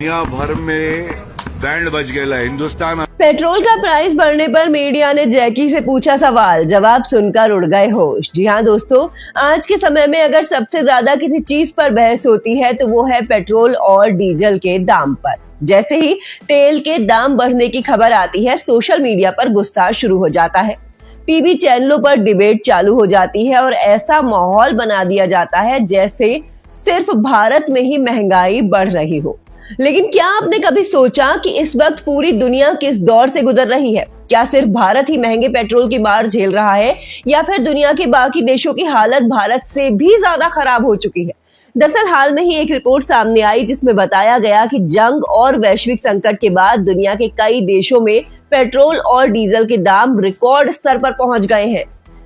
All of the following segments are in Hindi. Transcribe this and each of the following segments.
दुनिया भर में बैंड बज गया हिंदुस्तान। पेट्रोल का प्राइस बढ़ने पर मीडिया ने जैकी से पूछा सवाल, जवाब सुनकर उड़ गए होश। जी हाँ दोस्तों, आज के समय में अगर सबसे ज्यादा किसी चीज पर बहस होती है तो वो है पेट्रोल और डीजल के दाम पर। जैसे ही तेल के दाम बढ़ने की खबर आती है, सोशल मीडिया पर गुस्सा शुरू हो जाता है, टीवी चैनलों पर डिबेट चालू हो जाती है और ऐसा माहौल बना दिया जाता है जैसे सिर्फ भारत में ही महंगाई बढ़ रही हो। लेकिन क्या आपने कभी सोचा कि इस वक्त पूरी दुनिया किस दौर से गुजर रही है? क्या सिर्फ भारत ही महंगे पेट्रोल की मार झेल रहा है या फिर दुनिया के बाकी देशों की हालत भारत से भी ज्यादा खराब हो चुकी है? दरअसल हाल में ही एक रिपोर्ट सामने आई जिसमें बताया गया कि जंग और वैश्विक संकट के बाद दुनिया के कई देशों में पेट्रोल और डीजल के दाम रिकॉर्ड स्तर पर पहुंच गए हैं।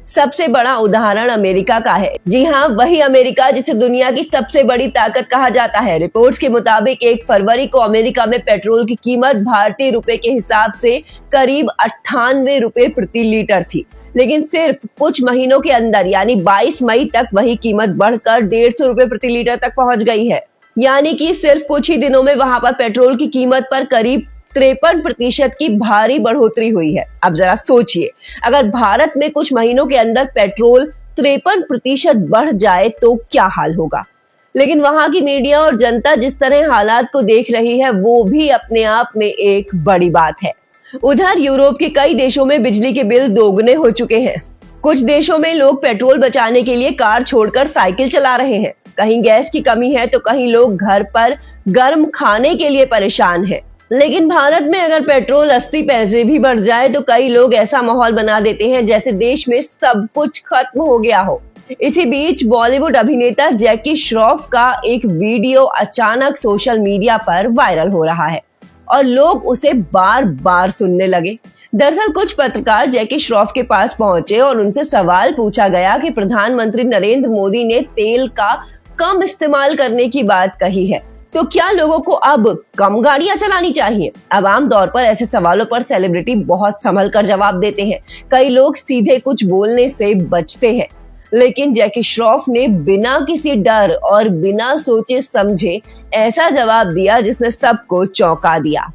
सबसे बड़ा उदाहरण अमेरिका का है। जी हाँ, वही अमेरिका जिसे दुनिया की सबसे बड़ी ताकत कहा जाता है। रिपोर्ट्स के मुताबिक 1 फरवरी को अमेरिका में पेट्रोल की कीमत भारतीय रुपए के हिसाब से करीब 98 रुपए प्रति लीटर थी, लेकिन सिर्फ कुछ महीनों के अंदर यानी 22 मई तक वही कीमत बढ़कर 150 रुपए प्रति लीटर तक पहुंच गई है। यानी कि सिर्फ कुछ ही दिनों में वहां पर पेट्रोल की कीमत पर करीब 53% की भारी बढ़ोतरी हुई है। अब जरा सोचिए, अगर भारत में कुछ महीनों के अंदर पेट्रोल 53% बढ़ जाए तो क्या हाल होगा। लेकिन वहां की मीडिया और जनता जिस तरह हालात को देख रही है वो भी अपने आप में एक बड़ी बात है। उधर यूरोप के कई देशों में बिजली के बिल दोगुने हो चुके हैं। कुछ देशों में लोग पेट्रोल बचाने के लिए कार छोड़कर साइकिल चला रहे हैं। कहीं गैस की कमी है तो कहीं लोग घर पर गर्म खाने के लिए परेशान हैं। लेकिन भारत में अगर पेट्रोल 80 पैसे भी बढ़ जाए तो कई लोग ऐसा माहौल बना देते हैं जैसे देश में सब कुछ खत्म हो गया हो। इसी बीच बॉलीवुड अभिनेता जैकी श्रॉफ का एक वीडियो अचानक सोशल मीडिया पर वायरल हो रहा है और लोग उसे बार बार सुनने लगे। दरअसल कुछ पत्रकार जैकी श्रॉफ के पास पहुंचे और उनसे सवाल पूछा गया कि प्रधानमंत्री नरेंद्र मोदी ने तेल का कम इस्तेमाल करने की बात कही है, तो क्या लोगों को अब कम गाड़ियां चलानी चाहिए? अब आमतौर पर ऐसे सवालों पर सेलिब्रिटी बहुत संभल कर जवाब देते हैं। कई लोग सीधे कुछ बोलने से बचते हैं, लेकिन जैकी श्रॉफ ने बिना किसी डर और बिना सोचे समझे ऐसा जवाब दिया जिसने सबको चौंका दिया।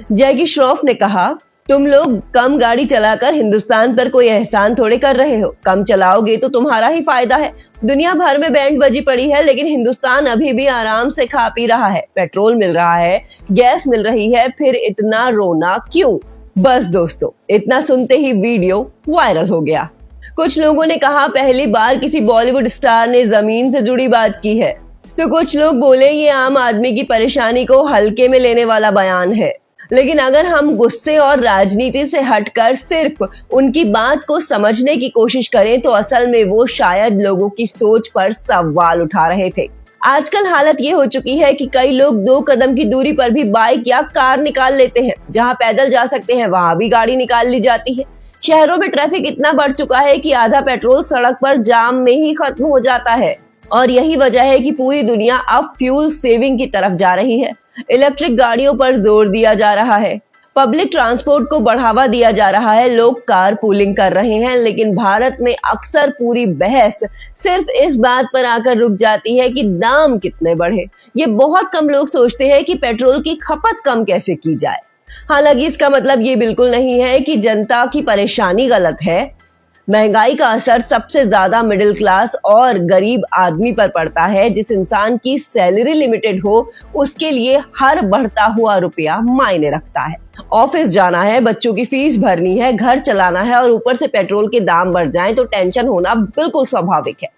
जैकी श्रॉफ ने कहा, तुम लोग कम गाड़ी चलाकर हिंदुस्तान पर कोई एहसान थोड़े कर रहे हो। कम चलाओगे तो तुम्हारा ही फायदा है। दुनिया भर में बैंड बजी पड़ी है, लेकिन हिंदुस्तान अभी भी आराम से खा पी रहा है, पेट्रोल मिल रहा है, गैस मिल रही है, फिर इतना रोना क्यों? बस दोस्तों, इतना सुनते ही वीडियो वायरल हो गया। कुछ लोगों ने कहा पहली बार किसी बॉलीवुड स्टार ने जमीन से जुड़ी बात की है, तो कुछ लोग बोले ये आम आदमी की परेशानी को हल्के में लेने वाला बयान है। लेकिन अगर हम गुस्से और राजनीति से हटकर सिर्फ उनकी बात को समझने की कोशिश करें तो असल में वो शायद लोगों की सोच पर सवाल उठा रहे थे। आजकल हालत ये हो चुकी है कि कई लोग 2 कदम की दूरी पर भी बाइक या कार निकाल लेते हैं। जहां पैदल जा सकते हैं वहां भी गाड़ी निकाल ली जाती है। शहरों में ट्रैफिक इतना बढ़ चुका है कि आधा पेट्रोल सड़क पर जाम में ही खत्म हो जाता है और यही वजह है कि पूरी दुनिया अब फ्यूल सेविंग की तरफ जा रही है। इलेक्ट्रिक गाड़ियों पर जोर दिया जा रहा है, पब्लिक ट्रांसपोर्ट को बढ़ावा दिया जा रहा है, लोग कार पूलिंग कर रहे हैं। लेकिन भारत में अक्सर पूरी बहस सिर्फ इस बात पर आकर रुक जाती है कि दाम कितने बढ़े। ये बहुत कम लोग सोचते हैं कि पेट्रोल की खपत कम कैसे की जाए। हालांकि इसका मतलब ये बिल्कुल नहीं है कि जनता की परेशानी गलत है। महंगाई का असर सबसे ज्यादा मिडिल क्लास और गरीब आदमी पर पड़ता है। जिस इंसान की सैलरी लिमिटेड हो उसके लिए हर बढ़ता हुआ रुपया मायने रखता है। ऑफिस जाना है, बच्चों की फीस भरनी है, घर चलाना है और ऊपर से पेट्रोल के दाम बढ़ जाएं तो टेंशन होना बिल्कुल स्वाभाविक है।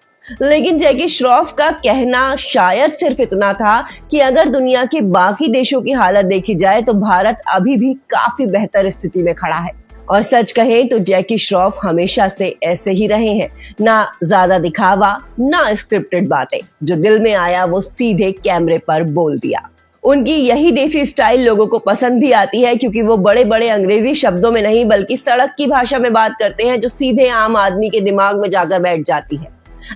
लेकिन जैकी श्रॉफ का कहना शायद सिर्फ इतना था कि अगर दुनिया के बाकी देशों की हालत देखी जाए तो भारत अभी भी काफी बेहतर स्थिति में खड़ा है। और सच कहें तो जैकी श्रॉफ हमेशा से ऐसे ही रहे हैं, ना ज्यादा दिखावा ना स्क्रिप्टेड बातें, जो दिल में आया वो सीधे कैमरे पर बोल दिया। उनकी यही देसी स्टाइल लोगों को पसंद भी आती है क्योंकि वो बड़े बड़े अंग्रेजी शब्दों में नहीं बल्कि सड़क की भाषा में बात करते हैं जो सीधे आम आदमी के दिमाग में जाकर बैठ जाती है।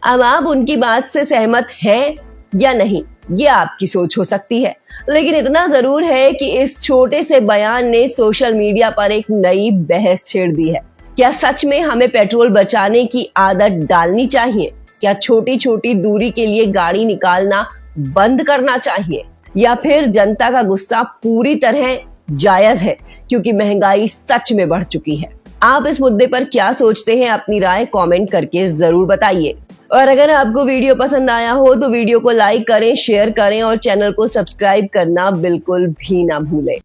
अब आप उनकी बात से सहमत हैं या नहीं ये आपकी सोच हो सकती है, लेकिन इतना जरूर है कि इस छोटे से बयान ने सोशल मीडिया पर एक नई बहस छेड़ दी है। क्या सच में हमें पेट्रोल बचाने की आदत डालनी चाहिए? क्या छोटी छोटी दूरी के लिए गाड़ी निकालना बंद करना चाहिए? या फिर जनता का गुस्सा पूरी तरह जायज है क्योंकि महंगाई सच में बढ़ चुकी है। आप इस मुद्दे पर क्या सोचते हैं, अपनी राय कमेंट करके जरूर बताइए। और अगर आपको वीडियो पसंद आया हो तो वीडियो को लाइक करें, शेयर करें और चैनल को सब्सक्राइब करना बिल्कुल भी ना भूलें।